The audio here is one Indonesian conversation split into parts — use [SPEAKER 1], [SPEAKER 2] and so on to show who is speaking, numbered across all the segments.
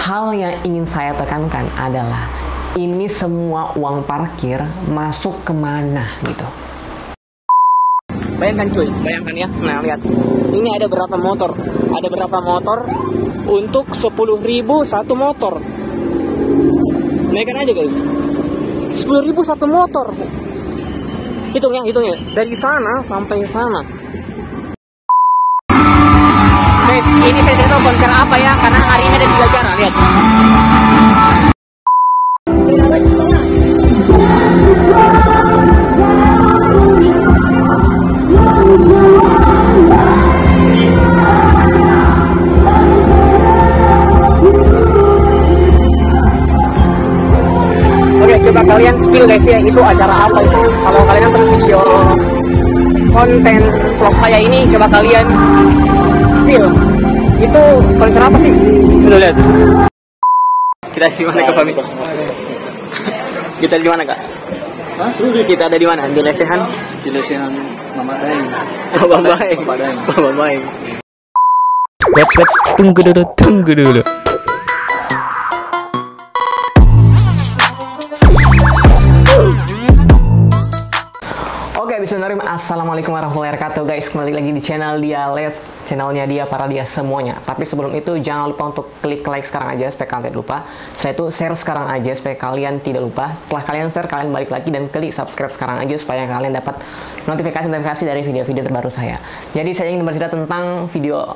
[SPEAKER 1] hal yang ingin saya tekankan adalah ini semua uang parkir masuk kemana gitu. Bayangkan cuy, bayangkan ya. Nah lihat, ini ada berapa motor? Ada berapa motor untuk 10.000 satu motor? Naikkan aja guys, 10.000 satu motor. Hitungnya, dari sana sampai sana. Guys, ini saya tidak tahu konser apa ya, karena hari ini ada 3 acara, lihat. Oke, coba kalian spill guys ya, itu acara apa itu? Kalau kalian nonton video konten vlog saya ini, coba kalian spill. Itu konser apa sih? Udah lihat. Kita di mana Kak Fami? Kita di mana Kak? Hah? Kita ada di mana? Di lesehan? Di lesehan Mama Daeng. Baba Daeng. Let's tunggu dulu. Oke, bismillahirrahmanirrahim. Assalamualaikum warahmatullahi wabarakatuh guys. Kembali lagi di channel dia Let's, channelnya dia para dia semuanya. Tapi sebelum itu jangan lupa untuk klik like sekarang aja supaya kalian tidak lupa. Setelah itu share sekarang aja supaya kalian tidak lupa. Setelah kalian share, kalian balik lagi dan klik subscribe sekarang aja supaya kalian dapat notifikasi dari video-video terbaru saya. Jadi saya ingin bercerita tentang video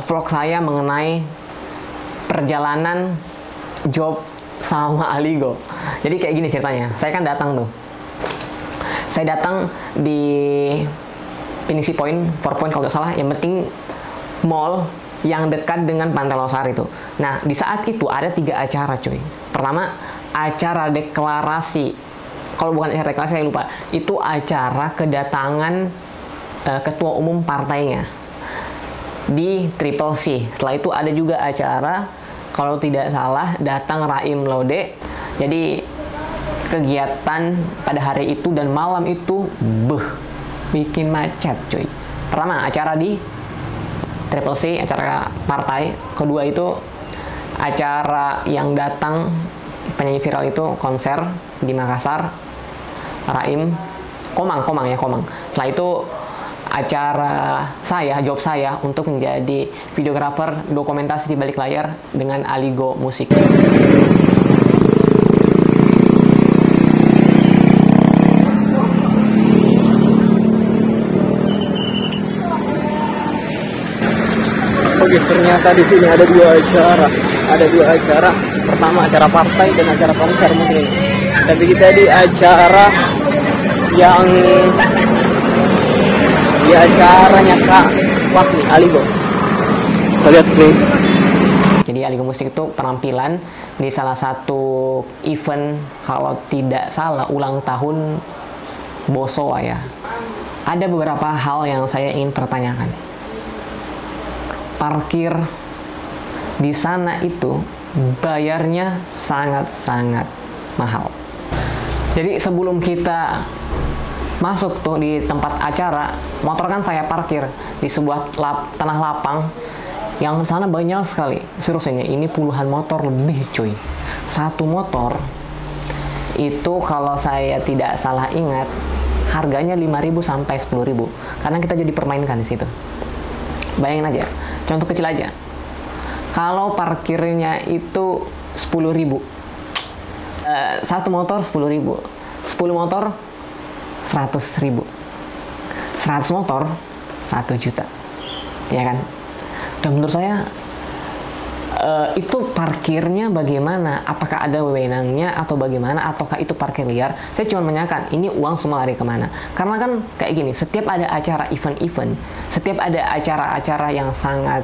[SPEAKER 1] vlog saya mengenai perjalanan job sama Aligo. Jadi kayak gini ceritanya. Saya kan datang tuh. Saya datang di Pinisi Point, 4 Point kalau tidak salah, yang penting mall yang dekat dengan Pantai Losari itu. Nah, di saat itu ada 3 acara cuy. Pertama, acara deklarasi. Kalau bukan acara deklarasi saya lupa. Itu acara kedatangan ketua umum partainya di Triple C. Setelah itu ada juga acara, kalau tidak salah, datang Raim Lode. Jadi kegiatan pada hari itu dan malam itu bikin macet cuy. Pertama acara di Triple C, acara partai. Kedua itu acara yang datang penyanyi viral itu konser di Makassar, Raim Komang. Setelah itu acara saya, job saya untuk menjadi videografer dokumentasi di balik layar dengan Aligo Musik. Oke, ternyata di sini ada 2 acara. Ada 2 acara. Pertama acara partai dan acara konser mungkin. Tapi kita di acara yang di acaranya Kak Wahmi Aligo. Kita lihat nih. Jadi Aligo Musik itu penampilan di salah satu event, kalau tidak salah ulang tahun Bosowa ya. Ada beberapa hal yang saya ingin pertanyakan. Parkir di sana itu bayarnya sangat-sangat mahal. Jadi sebelum kita masuk tuh di tempat acara, motor kan saya parkir di sebuah tanah lapang yang sana banyak sekali. Seriusnya ini puluhan motor lebih cuy. Satu motor itu kalau saya tidak salah ingat harganya 5.000 sampai 10.000 karena kita jadi permainkan di situ. Bayangin aja, contoh kecil aja. Kalau parkirnya itu 10.000, satu motor 10.000, 10 motor 100.000, 100 motor 1 juta, ya kan? Dan menurut saya itu parkirnya bagaimana? Apakah ada wewenangnya atau bagaimana? Ataukah itu parkir liar? Saya cuma menanyakan, ini uang semua lari kemana? Karena kan kayak gini, setiap ada acara event-event, setiap ada acara-acara yang sangat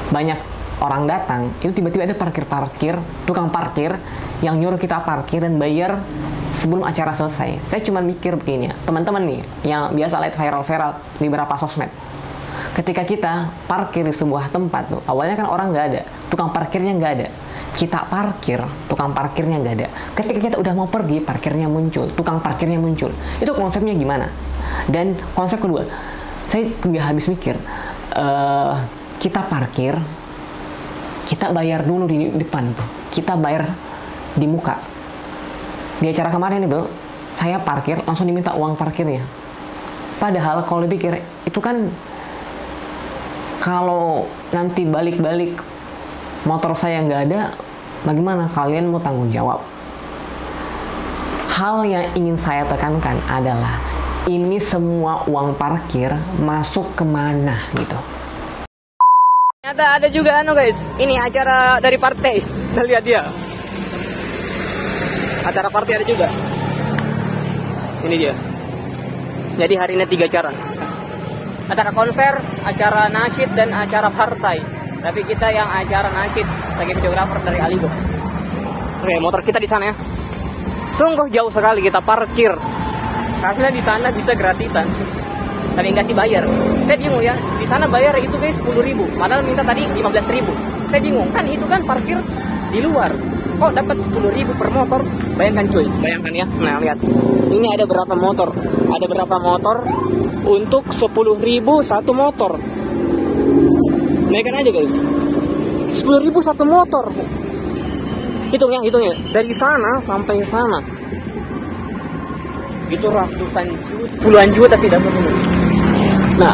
[SPEAKER 1] banyak orang datang, itu tiba-tiba ada tukang parkir yang nyuruh kita parkir dan bayar sebelum acara selesai. Saya cuma mikir begini ya, teman-teman nih yang biasa lihat viral-viral di beberapa sosmed. Ketika kita parkir di sebuah tempat tuh, awalnya kan orang nggak ada, tukang parkirnya nggak ada. Kita parkir, tukang parkirnya nggak ada. Ketika kita udah mau pergi, parkirnya muncul, tukang parkirnya muncul. Itu konsepnya gimana? Dan konsep kedua, saya nggak habis mikir. Kita parkir, kita bayar dulu di depan tuh, kita bayar di muka. Di acara kemarin itu saya parkir langsung diminta uang parkirnya. Padahal kalau dipikir itu kan, kalau nanti balik-balik motor saya nggak ada, bagaimana kalian mau tanggung jawab? Hal yang ingin saya tekankan adalah ini semua uang parkir masuk kemana gitu.
[SPEAKER 2] Ternyata ada juga guys, ini acara dari partai. Nah, lihat dia. Acara partai ada juga. Ini dia. Jadi hari ini 3 acara. Acara konser, acara nasyid, dan acara partai. Tapi kita yang acara nasyid sebagai videografer dari Aligo. Oke, motor kita di sana ya. Sungguh jauh sekali kita parkir. Karena di sana bisa gratisan. Tapi nggak sih bayar. Saya bingung ya, di sana bayar itu guys 10.000, padahal minta tadi 15.000. Saya bingung, kan itu kan parkir di luar, kok dapat 10.000 per motor? Bayangkan cuy, bayangkan ya. Nah lihat, ini ada berapa motor? Ada berapa motor untuk 10.000 satu motor? Naikkan aja guys, 10.000 satu motor. Hitungnya, dari sana sampai sana. Itu ratusan juta, puluhan juta sih dapat ini. Nah,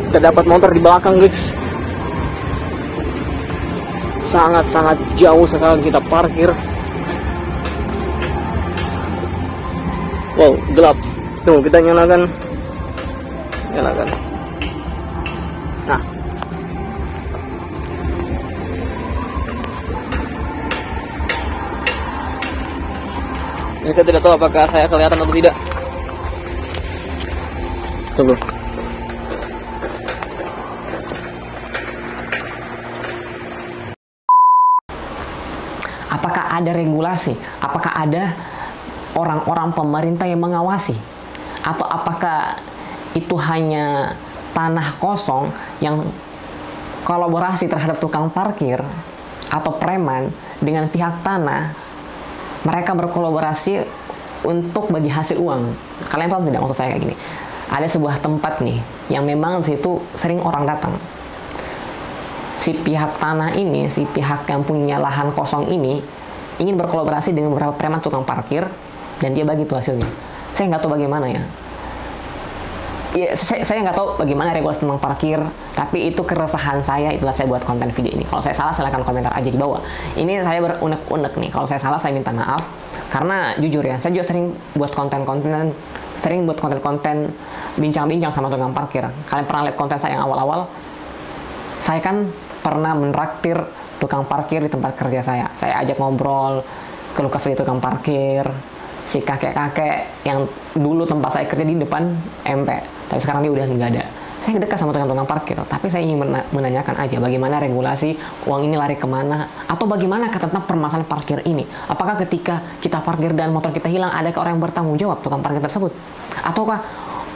[SPEAKER 2] kita dapat motor di belakang guys. Sangat-sangat jauh sekali kita parkir. Wow, gelap. Tuh, kita nyalakan. Nah, ini saya tidak tahu apakah saya kelihatan atau tidak. Tunggu.
[SPEAKER 1] Apakah ada regulasi? Apakah ada orang-orang pemerintah yang mengawasi? Atau apakah itu hanya tanah kosong yang kolaborasi terhadap tukang parkir atau preman dengan pihak tanah? Mereka berkolaborasi untuk bagi hasil uang. Kalian paham tidak maksud saya kayak gini? Ada sebuah tempat nih yang memang di situ sering orang datang. Si pihak tanah ini, si pihak yang punya lahan kosong ini ingin berkolaborasi dengan beberapa preman tukang parkir dan dia bagi tuh hasilnya. Saya nggak tahu bagaimana ya. Ya, saya nggak tahu bagaimana regulasi tentang parkir, tapi itu keresahan saya, itulah saya buat konten video ini. Kalau saya salah, silahkan komentar aja di bawah. Ini saya berunek-unek nih, kalau saya salah saya minta maaf. Karena jujur ya, saya juga sering buat konten-konten bincang-bincang sama tukang parkir. Kalian pernah lihat konten saya yang awal-awal? Saya kan pernah menraktir tukang parkir di tempat kerja saya. Saya ajak ngobrol, keluh kesah di tukang parkir, si kakek-kakek yang dulu tempat saya kerja di depan MP, tapi sekarang dia udah nggak ada. Saya dekat sama tukang parkir, tapi saya ingin menanyakan aja bagaimana regulasi uang ini lari kemana, atau bagaimana tentang permasalahan parkir ini. Apakah ketika kita parkir dan motor kita hilang, adakah orang yang bertanggung jawab tukang parkir tersebut? Ataukah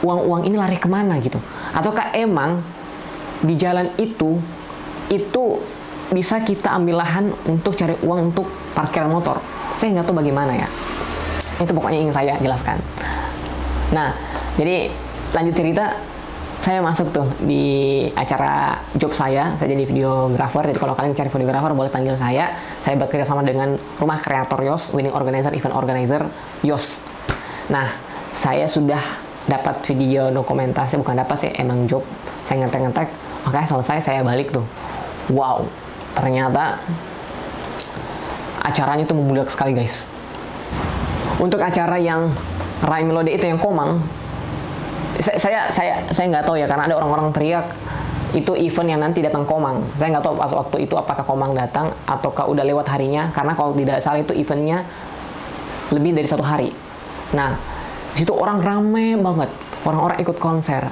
[SPEAKER 1] uang-uang ini lari kemana gitu? Ataukah emang di jalan itu bisa kita ambil lahan untuk cari uang untuk parkiran motor? Saya nggak tahu bagaimana ya. Itu pokoknya ingin saya jelaskan. Nah, jadi lanjut cerita. Saya masuk tuh di acara job saya jadi videografer. Jadi kalau kalian cari videografer boleh panggil saya. Saya bekerja sama dengan Rumah Kreator Yos, Winning Organizer, Event Organizer Yos. Nah, saya sudah dapat video dokumentasi, bukan dapat sih, emang job. Saya ngetek-ngetek, oke selesai, saya balik tuh. Wow, ternyata acaranya itu membludak sekali guys. Untuk acara yang Rai Melode itu yang Komang, saya nggak tahu ya, karena ada orang-orang teriak itu event yang nanti datang Komang. Saya nggak tahu pas waktu itu apakah Komang datang ataukah udah lewat harinya, karena kalau tidak salah itu eventnya lebih dari 1 hari. Nah, di situ orang rame banget, orang-orang ikut konser.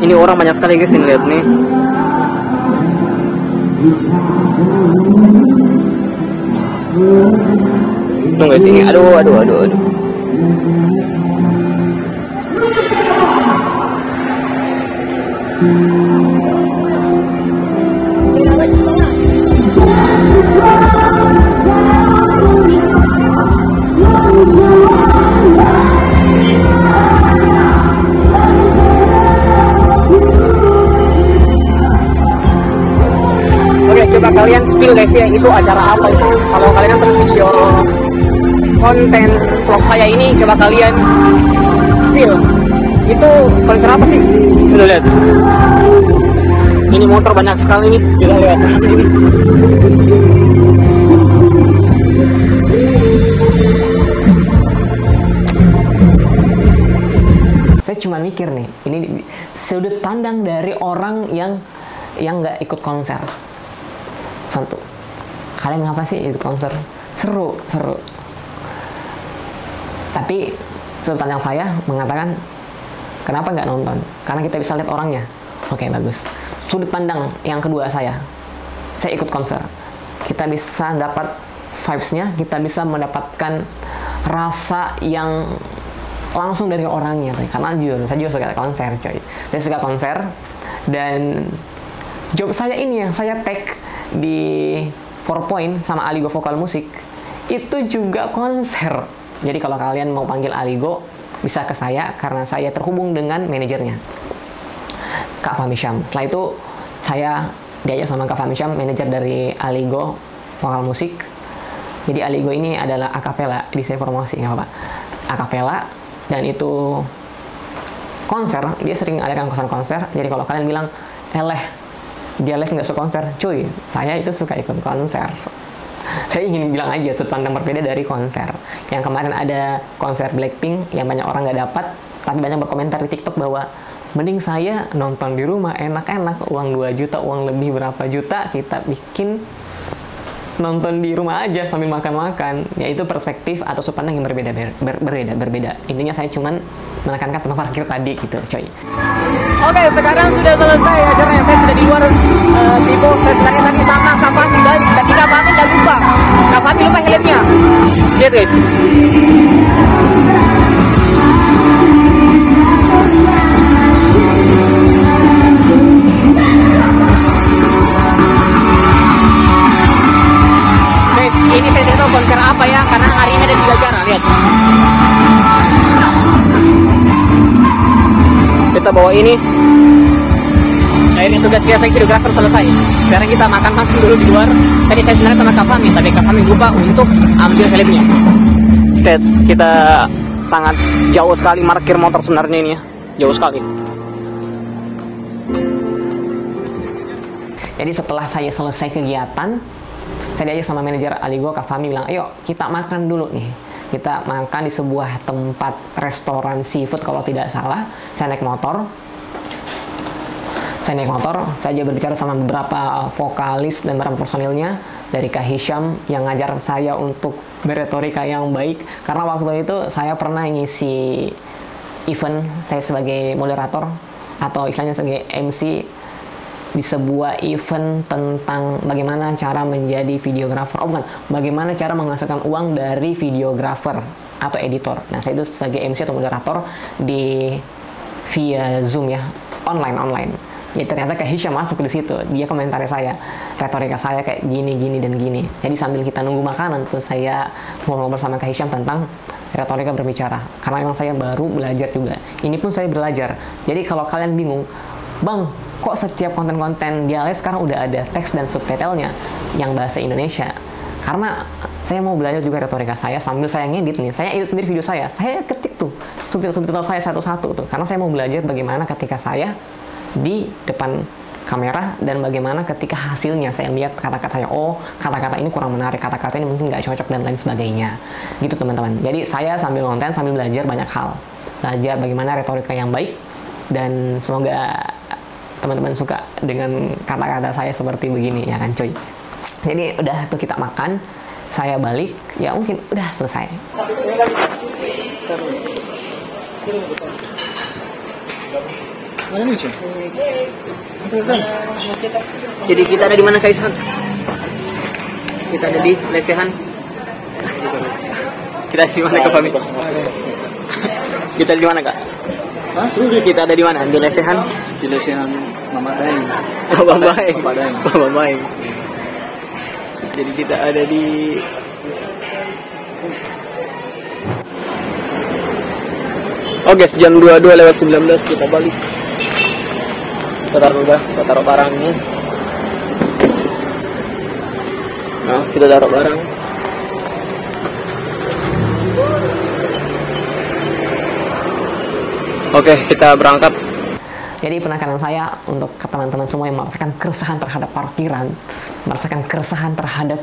[SPEAKER 2] Ini orang banyak sekali guys, ini lihat nih. Tunggu guys, ini aduh. spill guys ya, itu acara apa itu. Kalau kalian nonton video konten vlog saya ini, coba kalian spill itu konser apa sih. Udah lihat, ini motor banyak sekali nih, kita lihat ini.
[SPEAKER 1] Saya cuma mikir nih, ini sudut pandang dari orang yang nggak ikut konser. Satu, kalian ngapa sih ikut konser? Seru. Tapi sudut pandang saya mengatakan, kenapa nggak nonton? Karena kita bisa lihat orangnya. Oke, bagus. Sudut pandang yang kedua saya ikut konser. Kita bisa dapat vibes-nya, kita bisa mendapatkan rasa yang langsung dari orangnya, karena saya juga suka konser, coy. Saya suka konser, dan job saya ini yang saya tag di 4 Point sama Aligo Vokal Musik itu juga konser. Jadi kalau kalian mau panggil Aligo bisa ke saya, karena saya terhubung dengan manajernya, Kak Fahmi Syam. Setelah itu saya diajak sama Kak Fahmi Syam, manajer dari Aligo Vokal Musik. Jadi Aligo ini adalah akapela, di saya promosi nggak apa-apa, akapela. Dan itu konser, dia sering adakan konser. Jadi kalau kalian bilang, dia nggak suka konser, cuy, saya itu suka ikut konser. Saya ingin bilang aja sudut pandang berbeda dari konser. Yang kemarin ada konser Blackpink yang banyak orang nggak dapat, tapi banyak berkomentar di TikTok bahwa mending saya nonton di rumah enak-enak, uang 2 juta, uang lebih berapa juta, kita bikin nonton di rumah aja sambil makan-makan. Yaitu perspektif atau sudut pandang yang berbeda. Intinya saya cuman menekankan tempat parkir tadi gitu, coy.
[SPEAKER 2] Oke, sekarang sudah selesai acaranya. Saya sudah di luar Tipo. Saya sebenarnya tadi sama Kak Fahmi balik, tapi Kak Fahmi udah lupa. Kak Fahmi lupa helmnya. Lihat guys. Ini saya tidak tahu konser apa ya, karena hari ini ada 3 acara, lihat. Kita bawa ini. Akhirnya tugas kita sebagai videografer selesai. Sekarang kita makan-makan dulu di luar. Tadi saya sebenarnya sama Kak Fahmi, tapi Kak Fahmi lupa untuk ambil helmnya. Kita sangat jauh sekali parkir motor sebenarnya ini ya. Jauh sekali.
[SPEAKER 1] Jadi setelah saya selesai kegiatan, saya diajak sama manajer Aligo, Kak Fahmi bilang, ayo kita makan dulu nih. Kita makan di sebuah tempat restoran seafood kalau tidak salah. Saya naik motor, saya juga berbicara sama beberapa vokalis dan beberapa personilnya dari Kak Hisham yang ngajar saya untuk berretorika yang baik. Karena waktu itu saya pernah ngisi event, saya sebagai moderator atau istilahnya sebagai MC di sebuah event tentang bagaimana cara menjadi videografer. Bagaimana cara menghasilkan uang dari videografer atau editor. Nah, saya itu sebagai MC atau moderator via Zoom ya, online. Jadi ternyata kayak Hisham masuk di situ. Dia komentari saya, retorika saya kayak gini dan gini. Jadi sambil kita nunggu makanan tuh saya ngobrol sama Kak Hisham tentang retorika berbicara. Karena memang saya baru belajar juga. Ini pun saya belajar. Jadi kalau kalian bingung, Bang, kok setiap konten-konten di ALS sekarang udah ada teks dan subtitlenya yang bahasa Indonesia? Karena saya mau belajar juga retorika saya sambil saya ngedit nih. Saya edit sendiri video saya ketik tuh subtitle saya satu-satu tuh. Karena saya mau belajar bagaimana ketika saya di depan kamera dan bagaimana ketika hasilnya saya lihat kata-katanya, oh kata-kata ini kurang menarik, kata-kata ini mungkin nggak cocok dan lain sebagainya. Gitu teman-teman. Jadi saya sambil nonton, sambil belajar banyak hal. Belajar bagaimana retorika yang baik, dan semoga teman-teman suka dengan kata-kata saya seperti begini ya kan cuy. Jadi udah tuh kita makan, saya balik, ya mungkin udah selesai.
[SPEAKER 2] Jadi kita ada di mana Kaisan? Kita ada di Lesehan. Kita ada di mana Kak Fahmi? Kita ada di mana Kak? Kita ada di mana? Di Lesehan?
[SPEAKER 3] Di Lesehan Mama Daeng.
[SPEAKER 2] Baba Baeng. Jadi kita ada di Oke, jam 22:19 kita balik. Kita taruh barangnya. Nah, kita taruh barang. Oke, kita berangkat.
[SPEAKER 1] Jadi penekanan saya untuk ke teman-teman semua yang merasakan keresahan terhadap parkiran, merasakan keresahan terhadap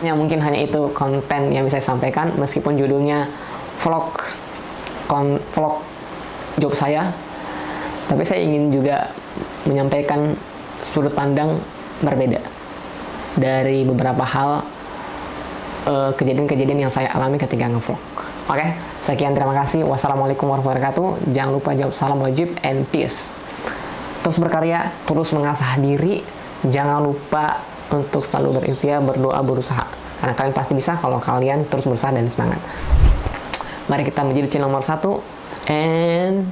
[SPEAKER 1] ya mungkin hanya itu konten yang bisa saya sampaikan meskipun judulnya vlog job saya, tapi saya ingin juga menyampaikan sudut pandang berbeda dari beberapa hal kejadian-kejadian yang saya alami ketika ngevlog. Oke, sekian, terima kasih. Wassalamualaikum warahmatullahi wabarakatuh. Jangan lupa jawab salam wajib and peace. Terus berkarya, terus mengasah diri. Jangan lupa untuk selalu berikhtiar, berdoa, berusaha. Karena kalian pasti bisa kalau kalian terus berusaha dan semangat. Mari kita menjadi channel nomor 1 and